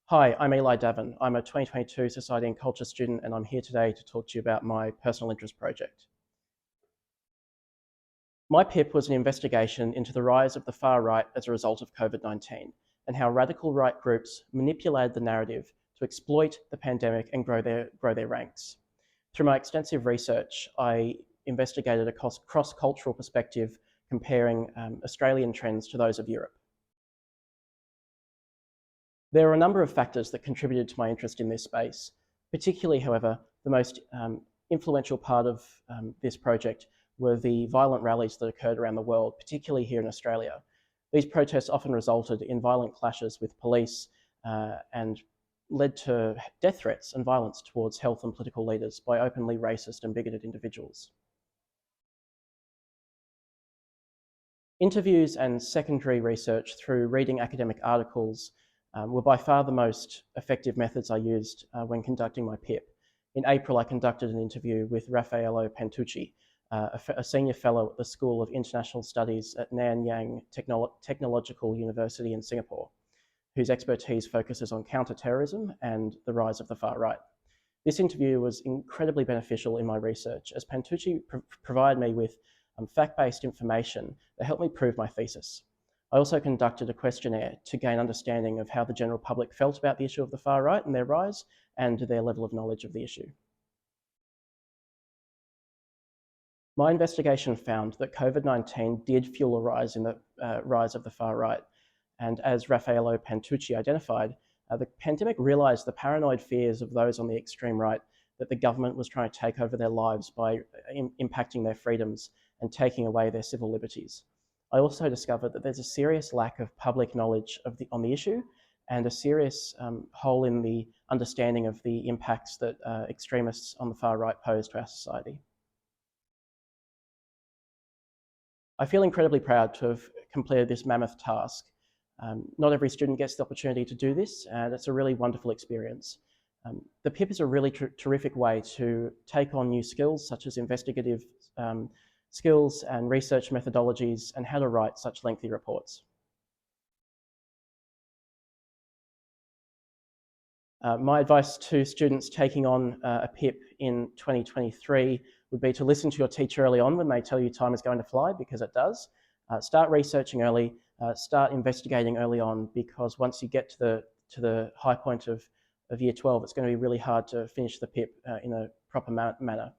Hi, I'm Eli Davern. I'm a 2022 Society and Culture student, and I'm here today to talk to you about my personal interest project. My PIP was an investigation into the rise of the far right as a result of COVID-19 and how radical right groups manipulated the narrative to exploit the pandemic and grow their ranks. Through my extensive research, I investigated a cross-cultural perspective comparing Australian trends to those of Europe. There are a number of factors that contributed to my interest in this space. Particularly, however, the most influential part of this project were the violent rallies that occurred around the world, particularly here in Australia. These protests often resulted in violent clashes with police and led to death threats and violence towards health and political leaders by openly racist and bigoted individuals. Interviews and secondary research through reading academic articles were by far the most effective methods I used when conducting my PIP. In April, I conducted an interview with Raffaello Pantucci, a senior fellow at the School of International Studies at Nanyang Technological University in Singapore, whose expertise focuses on counter-terrorism and the rise of the far right. This interview was incredibly beneficial in my research, as Pantucci provided me with fact-based information that helped me prove my thesis. I also conducted a questionnaire to gain understanding of how the general public felt about the issue of the far right and their rise, and their level of knowledge of the issue. My investigation found that COVID-19 did fuel a rise in the rise of the far right, and as Raffaello Pantucci identified, the pandemic realised the paranoid fears of those on the extreme right that the government was trying to take over their lives by impacting their freedoms and taking away their civil liberties. I also discovered that there's a serious lack of public knowledge on the issue and a serious hole in the understanding of the impacts that extremists on the far right pose to our society. I feel incredibly proud to have completed this mammoth task. Not every student gets the opportunity to do this, and it's a really wonderful experience. The PIP is a really terrific way to take on new skills such as investigative skills and research methodologies and how to write such lengthy reports. My advice to students taking on a PIP in 2023 would be to listen to your teacher early on when they tell you time is going to fly, because it does. Start researching early, start investigating early on, because once you get to the high point of year 12, it's going to be really hard to finish the PIP in a proper manner.